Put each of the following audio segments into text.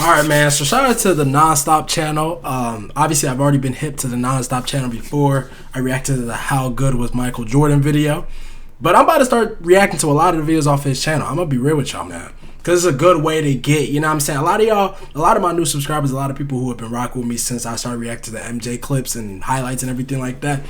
Alright, man, so shout out to the Nonstop channel. Obviously, I've already been hip to the Nonstop channel before. I reacted to the How Good Was Michael Jordan video. But I'm about to start reacting to a lot of the videos off his channel. I'm going to be real with y'all, man. Because it's a good way to get, you know what I'm saying? A lot of y'all, a lot of my new subscribers, a lot of people who have been rocking with me since I started reacting to the MJ clips and highlights and everything like that,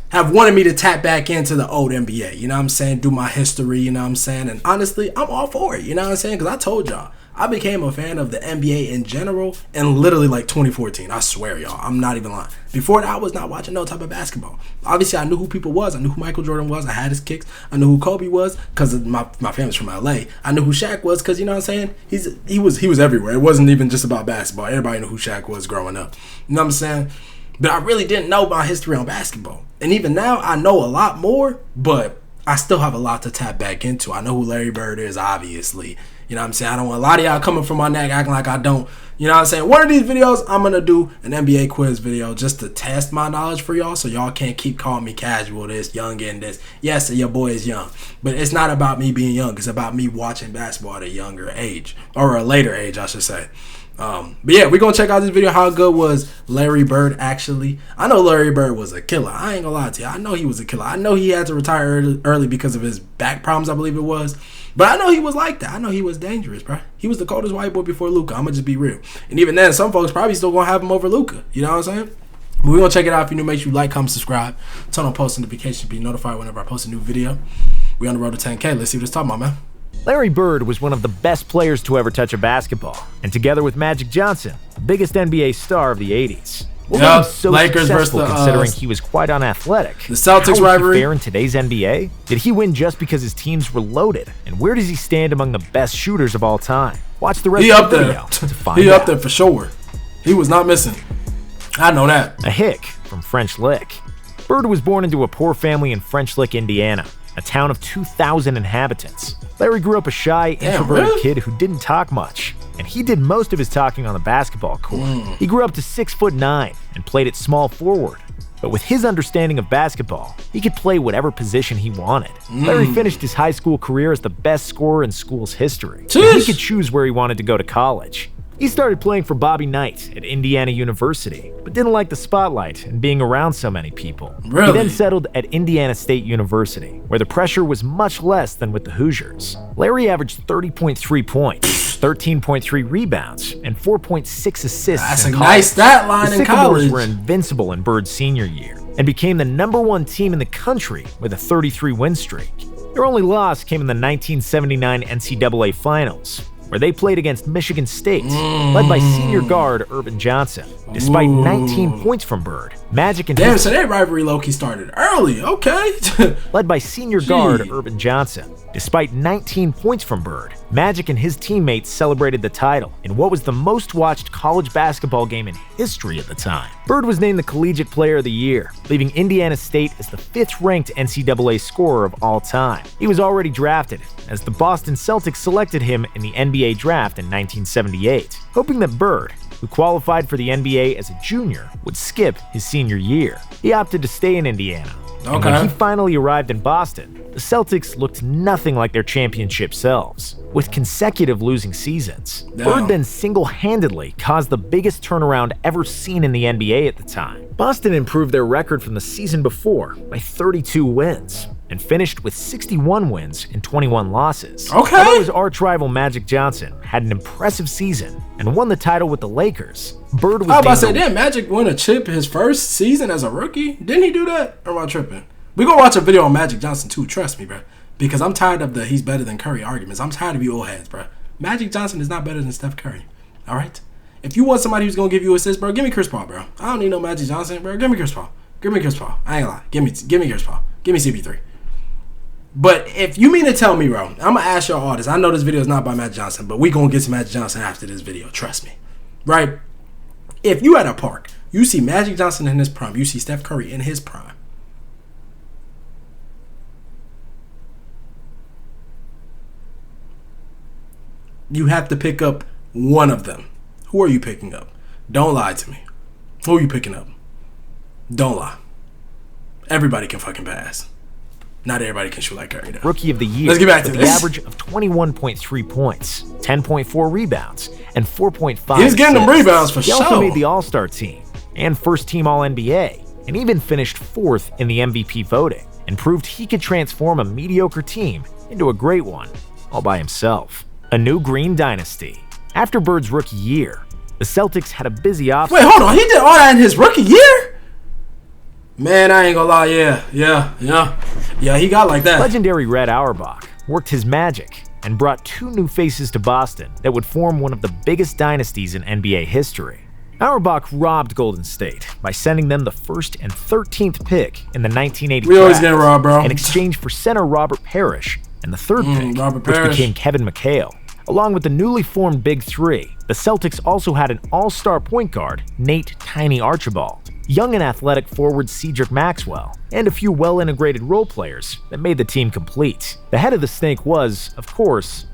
have wanted me to tap back into the old NBA, you know what I'm saying? Do my history, you know what I'm saying? And honestly, I'm all for it, you know what I'm saying? Because I told y'all, I became a fan of the NBA in general in literally like 2014. I swear, y'all. I'm not even lying. Before that, I was not watching no type of basketball. Obviously, I knew who people was. I knew who Michael Jordan was. I had his kicks. I knew who Kobe was because my family's from LA. I knew who Shaq was because, you know what I'm saying? He was everywhere. It wasn't even just about basketball. Everybody knew who Shaq was growing up. You know what I'm saying? But I really didn't know my history on basketball. And even now, I know a lot more, but I still have a lot to tap back into. I know who Larry Bird is, obviously. You know what I'm saying? I don't want a lot of y'all coming from my neck acting like I don't. You know what I'm saying? One of these videos, I'm going to do an NBA quiz video just to test my knowledge for y'all so y'all can't keep calling me casual this, young, and this. Yes, your boy is young. But it's not about me being young. It's about me watching basketball at a younger age. Or a later age, I should say. But yeah, we're going to check out this video. How good was Larry Bird actually? I know Larry Bird was a killer. I ain't going to lie to you. I know he was a killer. I know he had to retire early because of his back problems, I believe it was. But I know he was like that. I know he was dangerous, bro. He was the coldest white boy before Luka. I'm going to just be real. And even then, some folks probably still going to have him over Luka. You know what I'm saying? But we're going to check it out. If you're new, make sure you like, comment, subscribe. Turn on post notifications to be notified whenever I post a new video. We're on the road to 10K. Let's see what it's talking about, man. Larry Bird was one of the best players to ever touch a basketball, and together with Magic Johnson, the biggest NBA star of the 80s. What made him so Lakers successful versus considering he was quite unathletic? The Celtics How rivalry. He fair in today's NBA? Did he win just because his teams were loaded? And where does he stand among the best shooters of all time? Watch the rest of the video to find out. He up there for sure. He was not missing. I know that. A hick from French Lick. Bird was born into a poor family in French Lick, Indiana, a town of 2,000 inhabitants. Larry grew up a shy, introverted kid who didn't talk much, and he did most of his talking on the basketball court. He grew up to 6'9" and played at small forward. But with his understanding of basketball, he could play whatever position he wanted. Larry finished his high school career as the best scorer in school's history. And he could choose where he wanted to go to college. He started playing for Bobby Knight at Indiana University, but didn't like the spotlight and being around so many people. Really? He then settled at Indiana State University, where the pressure was much less than with the Hoosiers. Larry averaged 30.3 points, 13.3 rebounds, and 4.6 assists. That's in a college. nice stat line in The college. Sycamores were invincible in Bird's senior year and became the #1 team in the country with a 33-win streak. Their only loss came in the 1979 NCAA Finals, where they played against Michigan State, led by senior guard Urban Johnson. Despite 19 points from Bird, Magic and so that rivalry low-key started early. Okay. led by senior guard Urban Johnson. Despite 19 points from Bird, Magic and his teammates celebrated the title in what was the most watched college basketball game in history at the time. Bird was named the Collegiate Player of the Year, leaving Indiana State as the 5th-ranked NCAA scorer of all time. He was already drafted, as the Boston Celtics selected him in the NBA draft in 1978, hoping that Bird, who qualified for the NBA as a junior, would skip his senior year. He opted to stay in Indiana. And when he finally arrived in Boston, the Celtics looked nothing like their championship selves, with consecutive losing seasons. Bird then single-handedly caused the biggest turnaround ever seen in the NBA at the time. Boston improved their record from the season before by 32 wins, and finished with 61 wins and 21 losses. Although his arch-rival Magic Johnson had an impressive season and won the title with the Lakers, Bird was I was about to say, didn't Magic win a chip his first season as a rookie? Didn't he do that? Or am I tripping? We gonna watch a video on Magic Johnson too, trust me, bro. Because I'm tired of the he's better than Curry arguments. I'm tired of you old heads, bro. Magic Johnson is not better than Steph Curry. All right? If you want somebody who's gonna give you assists, bro, give me Chris Paul, bro. I don't need no Magic Johnson, bro. Give me Chris Paul. Give me Chris Paul. I ain't gonna lie. Give me Chris Paul. Give me CP3. But if you mean to tell me, bro, I'm going to ask y'all all this. I know this video is not by Magic Johnson, but we going to get to Magic Johnson after this video. Trust me. Right? If you at a park, you see Magic Johnson in his prime, you see Steph Curry in his prime. You have to pick up one of them. Who are you picking up? Don't lie to me. Who are you picking up? Don't lie. Everybody can fucking pass. Not everybody can shoot like Curry, though. Rookie of the Year. Let's get back to with this. The average of 21.3 points, 10.4 rebounds, and 4.5 He's getting them assists. rebounds for He sure. also made the All-Star team and first-team All-NBA, and even finished 4th in the MVP voting, and proved he could transform a mediocre team into a great one, all by himself. A new green dynasty. After Bird's rookie year, the Celtics had a busy offseason. Wait, hold on. He did all that in his rookie year? Man, I ain't gonna lie. Yeah, he got like that. Legendary Red Auerbach worked his magic and brought 2 new faces to Boston that would form one of the biggest dynasties in NBA history. Auerbach robbed Golden State by sending them the 1st and 13th pick in the 1980 We always draft get robbed, bro. in exchange for center Robert Parrish and the 3rd pick, which became Kevin McHale. Along with the newly formed Big Three, the Celtics also had an all-star point guard, Nate "Tiny" Archibald, young and athletic forward Cedric Maxwell, and a few well-integrated role players that made the team complete. The head of the snake was, of course,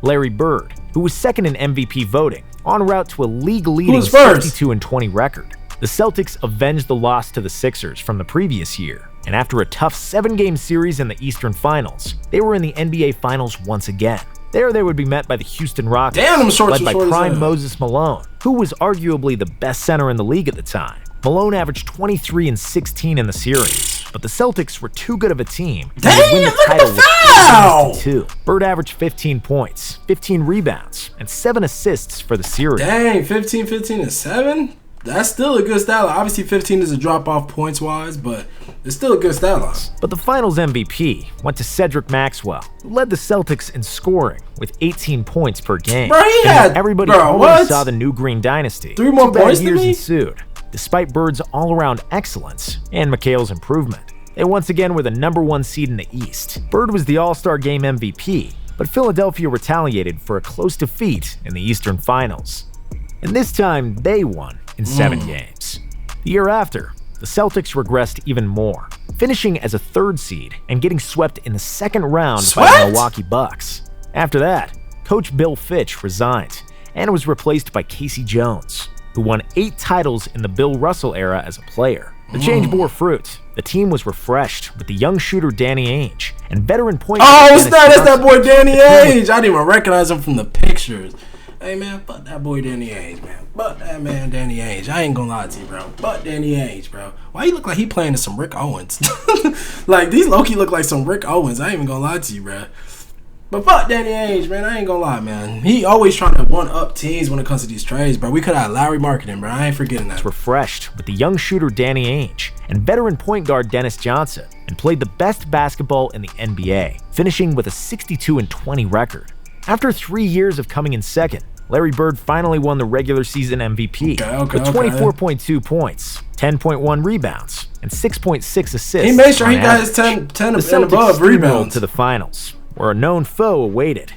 Larry Bird, who was 2nd in MVP voting, en route to a league-leading 52-20 record. The Celtics avenged the loss to the Sixers from the previous year, and after a tough 7-game series in the Eastern Finals, they were in the NBA Finals once again. There they would be met by the Houston Rockets, led by prime Moses Malone, who was arguably the best center in the league at the time. Malone averaged 23 and 16 in the series, but the Celtics were too good of a team to win the title with 2. Bird averaged 15 points, 15 rebounds, and 7 assists for the series. Dang, 15, 15, and 7? That's still a good stat line. Obviously, 15 is a drop-off points-wise, but it's still a good stat line. But the Finals MVP went to Cedric Maxwell, who led the Celtics in scoring with 18 points per game. Bro, everybody always saw the new green dynasty. 3 more points than me? Ensued, despite Bird's all-around excellence and McHale's improvement. They once again were the #1 seed in the East. Bird was the All-Star Game MVP, but Philadelphia retaliated for a close defeat in the Eastern Finals. And this time, they won in 7 games. The year after, the Celtics regressed even more, finishing as a 3rd seed and getting swept in the 2nd round by the Milwaukee Bucks. After that, Coach Bill Fitch resigned and was replaced by Casey Jones, who won 8 titles in the Bill Russell era as a player. The change bore fruit. The team was refreshed with the young shooter Danny Ainge and veteran point guard Dennis Johnson. That's that boy Danny Ainge. I didn't even recognize him from the pictures. Hey, man, fuck that boy Danny Ainge, man. Fuck that man Danny Ainge. I ain't gonna lie to you, bro. Fuck Danny Ainge, bro. Why you look like he playing to some Rick Owens? Like, these low-key look like some Rick Owens. I ain't even gonna lie to you, bro. But fuck Danny Ainge, man. I ain't gonna lie, man. He always trying to one-up teams when it comes to these trades, bro. We could have Larry marketing, bro. I ain't forgetting that. Refreshed with the young shooter Danny Ainge and veteran point guard Dennis Johnson, and played the best basketball in the NBA, finishing with a 62-20 record. After 3 years of coming in 2nd, Larry Bird finally won the regular season MVP with 24.2 points, 10.1 rebounds, and 6.6 assists. He made sure he got his 10 and above rebounds. To the finals, where a known foe awaited.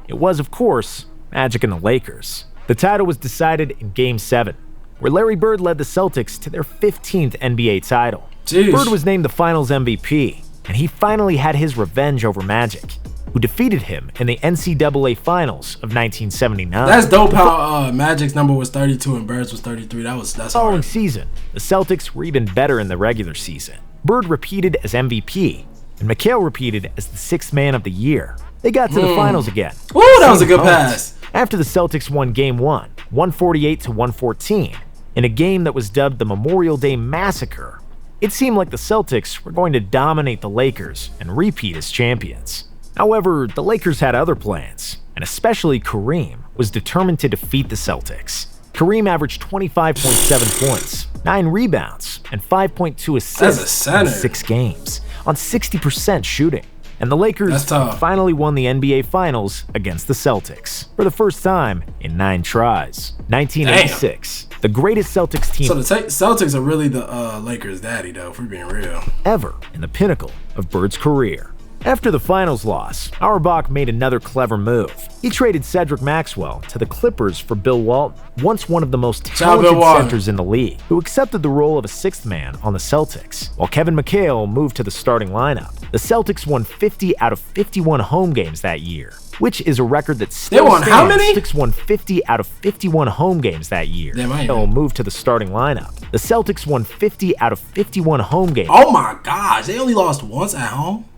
It was, of course, Magic and the Lakers. The title was decided in Game 7, where Larry Bird led the Celtics to their 15th NBA title. Jeez. Bird was named the Finals MVP, and he finally had his revenge over Magic, who defeated him in the NCAA Finals of 1979. That's dope how Magic's number was 32 and Bird's was 33. That's following hard. Season, the Celtics were even better in the regular season. Bird repeated as MVP, and McHale repeated as the 6th man of the year. They got to the finals again. Ooh, that was a good pass. After the Celtics won Game 1, 148-114, in a game that was dubbed the Memorial Day Massacre, it seemed like the Celtics were going to dominate the Lakers and repeat as champions. However, the Lakers had other plans, and especially Kareem was determined to defeat the Celtics. Kareem averaged 25.7 points, 9 rebounds, and 5.2 assists in 6 games, on 60% shooting. And the Lakers finally won the NBA Finals against the Celtics for the first time in 9 tries. 1986, the greatest Celtics team. So the Celtics are really the Lakers' daddy, though, if we're being real. Ever in the pinnacle of Bird's career. After the finals loss, Auerbach made another clever move. He traded Cedric Maxwell to the Clippers for Bill Walton, once one of the most talented centers in the league, who accepted the role of a 6th man on the Celtics, while Kevin McHale moved to the starting lineup. The Celtics won 50 out of 51 home games that year, which is a record that still stands. How many? Celtics won 50 out of 51 home games that year. McHale moved to the starting lineup. The Celtics won 50 out of 51 home games. Oh my gosh, they only lost once at home?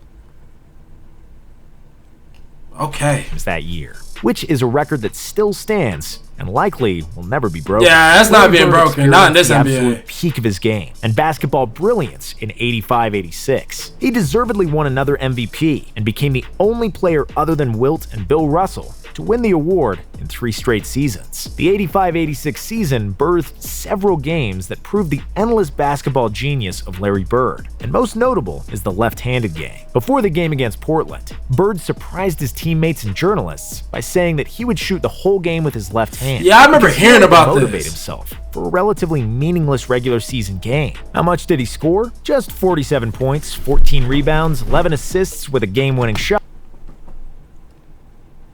Okay. was that year, which is a record that still stands and likely will never be broken. Yeah, that's not being broken. Not in this the NBA. Absolute peak of his game and basketball brilliance in 85-86. He deservedly won another MVP and became the only player other than Wilt and Bill Russell to win the award in 3 straight seasons. The 85-86 season birthed several games that proved the endless basketball genius of Larry Bird, and most notable is the left-handed game. Before the game against Portland, Bird surprised his teammates and journalists by saying that he would shoot the whole game with his left hand. Yeah, I remember hearing about this. Motivate himself for a relatively meaningless regular season game. How much did he score? Just 47 points, 14 rebounds, 11 assists with a game-winning shot.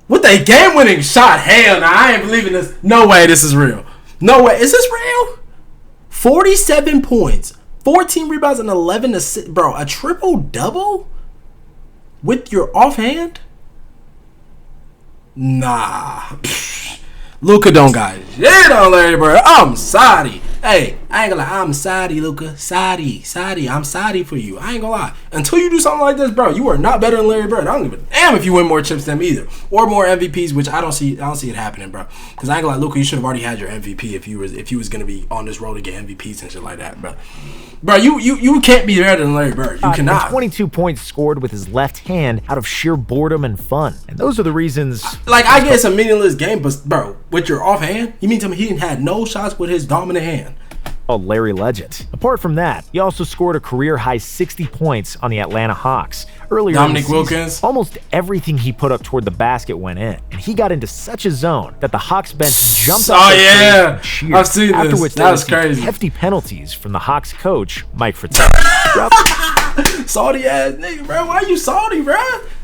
With a game-winning shot? Hell no, I ain't believing this. No way this is real. No way. Is this real? 47 points, 14 rebounds, and 11 assists. Bro, a triple-double? With your offhand? Nah. Luka don't got shit on Larry Bird. I'm sorry. Hey, I ain't gonna lie. I'm sorry, Luka. Sorry. I'm sorry for you. I ain't gonna lie. Until you do something like this, bro, you are not better than Larry Bird. I don't give a damn if you win more chips than him either, or more MVPs, which I don't see it happening, bro. Because I ain't gonna lie, Luka, you should have already had your MVP if you was gonna be on this road to get MVPs and shit like that, bro. Bro, you can't be better than Larry Bird. You cannot. 22 points scored with his left hand out of sheer boredom and fun, and those are the reasons. Like, I get it's a meaningless game, but bro, with your offhand, you mean to me he had no shots with his dominant hand? Called Larry Legend. Apart from that, he also scored a career-high 60 points on the Atlanta Hawks. Earlier Dominique in the season, Wilkins. Almost everything he put up toward the basket went in, and he got into such a zone that the Hawks bench jumped off yeah, and cheered. I've seen After this. which That they was received crazy. hefty penalties from the Hawks coach, Mike Fratelli. Salty ass nigga, bro. Why you salty, bro?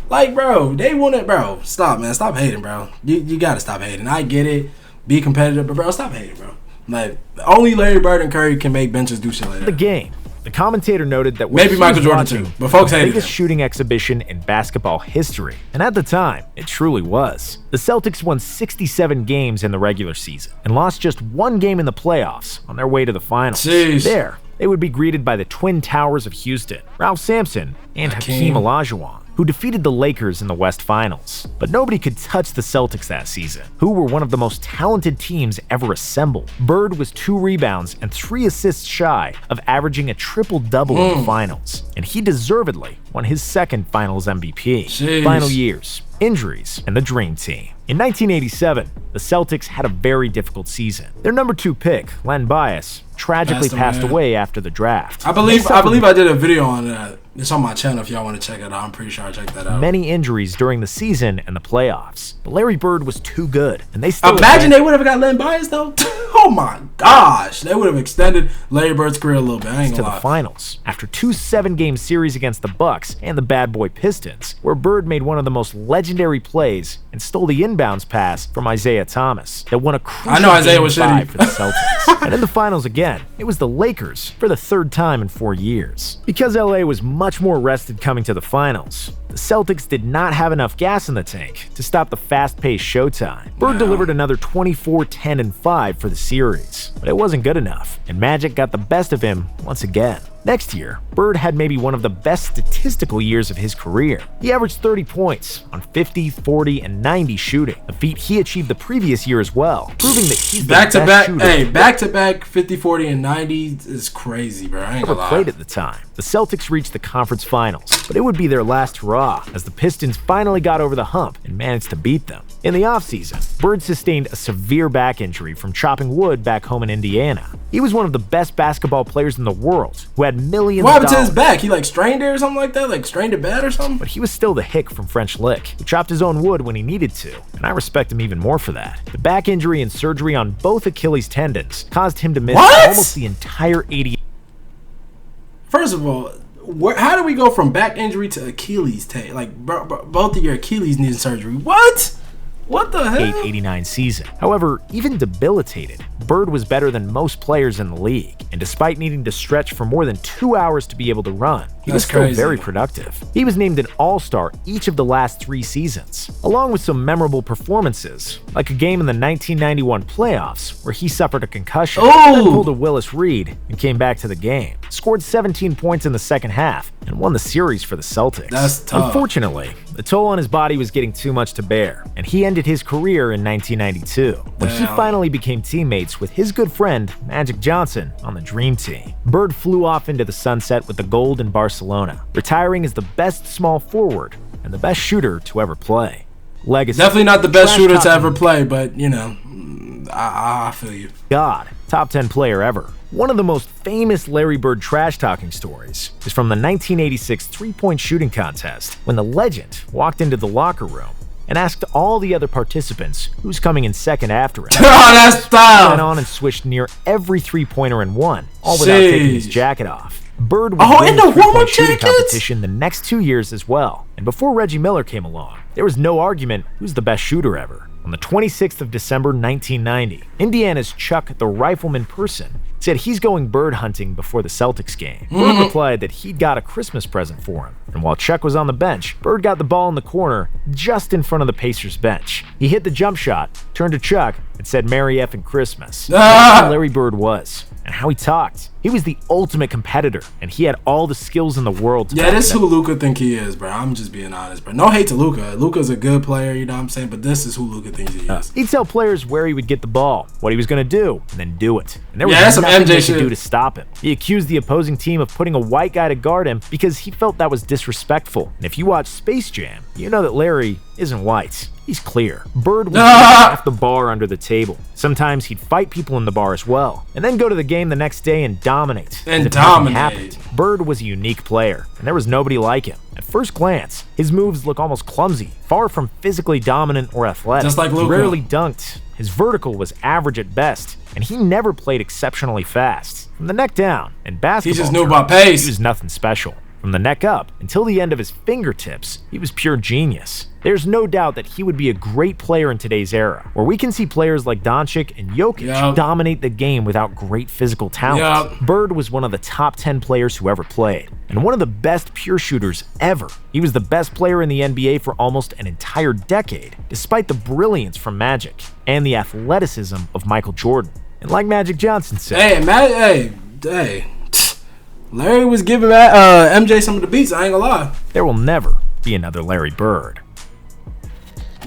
Like, bro, they want it, bro. Stop, man. Stop hating, bro. You gotta stop hating. I get it. Be competitive, but bro, stop hating, bro. Like, only Larry Bird and Curry can make benches do shit like that. The game. The commentator noted that maybe Michael Jordan too, but folks hated the biggest him. shooting exhibition in basketball history, and at the time, it truly was. The Celtics won 67 games in the regular season and lost just 1 game in the playoffs on their way to the finals. Jeez. There, they would be greeted by the Twin Towers of Houston, Ralph Sampson and Hakeem Olajuwon, who defeated the Lakers in the West Finals. But nobody could touch the Celtics that season, who were one of the most talented teams ever assembled. Bird was 2 rebounds and 3 assists shy of averaging a triple-double in the finals, and he deservedly won his second Finals MVP. Jeez. Final years, injuries, and the Dream Team. In 1987, the Celtics had a very difficult season. Their number 2 pick, Len Bias, tragically passed away after the draft. I believe I did a video on that. It's on my channel if y'all want to check it out. I'm pretty sure I checked that out. Many injuries during the season and the playoffs. But Larry Bird was too good, and they still imagine they would have got Len Bias though. Oh my gosh, they would have extended Larry Bird's career a little bit. I ain't gonna lie. To the finals after 2 7-game series against the Bucks and the Bad Boy Pistons, where Bird made one of the most legendary plays and stole the inbounds pass from Isaiah Thomas that won a crucial I know Isaiah Game was 5 shitty. for the Celtics. And in the finals again, it was the Lakers for the 3rd time in 4 years. Because LA was much more rested coming to the finals, the Celtics did not have enough gas in the tank to stop the fast-paced showtime. Bird delivered another 24, 10, and 5 for the series, but it wasn't good enough, and Magic got the best of him once again. Next year, Bird had maybe one of the best statistical years of his career. He averaged 30 points on 50, 40, and 90 shooting, a feat he achieved the previous year as well, proving that he's the best shooter. Hey, back-to-back 50, 40, and 90 is crazy, bro. I ain't gonna lie. Played at the time. The Celtics reached the conference finals, but it would be their last hurrah as the Pistons finally got over the hump and managed to beat them. In the offseason, Bird sustained a severe back injury from chopping wood back home in Indiana. He was one of the best basketball players in the world who had millions of dollars. What happened to his back? He like strained it or something like that? Like strained it bad or something? But he was still the hick from French Lick, who chopped his own wood when he needed to, and I respect him even more for that. The back injury and surgery on both Achilles tendons caused him to miss almost the entire 80. First of all, how do we go from back injury to Achilles tendon? Like, both of your Achilles needed surgery. What? What the hell? 89 season. However, even debilitated, Bird was better than most players in the league, and despite needing to stretch for more than 2 hours to be able to run, he was still very productive. He was named an All-Star each of the last 3 seasons, along with some memorable performances, like a game in the 1991 playoffs where he suffered a concussion, then pulled a Willis Reed and came back to the game, scored 17 points in the second half, and won the series for the Celtics. That's tough. Unfortunately, the toll on his body was getting too much to bear, and he ended his career in 1992, when he finally became teammates with his good friend Magic Johnson on the Dream Team. Bird flew off into the sunset with the gold in Barcelona, retiring as the best small forward and the best shooter to ever play. Legacy. Definitely not the best shooter to ever play, but, you know, I feel you. God, top 10 player ever. One of the most famous Larry Bird trash-talking stories is from the 1986 three-point shooting contest, when the legend walked into the locker room and asked all the other participants who's coming in second after him. That's style. Went on and swished near every three-pointer and won, all without taking his jacket off. Bird would win the three-point shooting competition the next 2 years as well. And before Reggie Miller came along, there was no argument who's the best shooter ever. On the 26th of December 1990, Indiana's Chuck the Rifleman Person said he's going bird hunting before the Celtics game. Bird replied that he'd got a Christmas present for him, and while Chuck was on the bench, Bird got the ball in the corner just in front of the Pacers bench. He hit the jump shot, turned to Chuck, and said Merry effing Christmas. That's how Larry Bird was, and how he talked. He was the ultimate competitor, and he had all the skills in the world to this is who Luka think he is, bro. I'm just being honest, bro. No hate to Luka. Luka's a good player, you know what I'm saying? But this is who Luka thinks he is. He'd tell players where he would get the ball, what he was going to do, and then do it. And there was that's some nothing MJ they shit could do to stop him. He accused the opposing team of putting a white guy to guard him because he felt that was disrespectful. And if you watch Space Jam, you know that Larry isn't white. He's clear. Bird would half the bar under the table. Sometimes he'd fight people in the bar as well, and then go to the game the next day and dominate. Bird was a unique player, and there was nobody like him. At first glance, his moves look almost clumsy, far from physically dominant or athletic. Just like Luka. He rarely dunked. His vertical was average at best, and he never played exceptionally fast. From the neck down, and basketball, he just knew about pace. He was nothing special. From the neck up until the end of his fingertips, he was pure genius. There's no doubt that he would be a great player in today's era, where we can see players like Doncic and Jokic dominate the game without great physical talent. Bird was one of the top 10 players who ever played, and one of the best pure shooters ever. He was the best player in the NBA for almost an entire decade, despite the brilliance from Magic and the athleticism of Michael Jordan. And like Magic Johnson said, Larry was giving MJ some of the beats, I ain't gonna lie. There will never be another Larry Bird.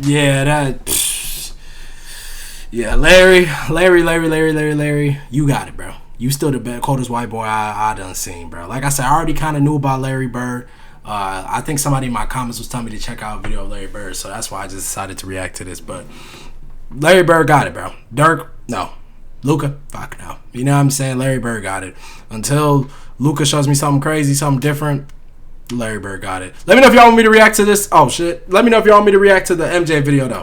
Larry, you got it, bro. You still the coldest white boy I done seen, bro. Like I said, I already kind of knew about Larry Bird. I think somebody in my comments was telling me to check out a video of Larry Bird, so that's why I just decided to react to this. But Larry Bird got it, bro. Dirk, no. Luka, fuck no. You know what I'm saying? Larry Bird got it. Until Luka shows me something crazy, something different, Larry Bird got it. Let me know if y'all want me to react to this. Oh, shit. Let me know if y'all want me to react to the MJ video, though.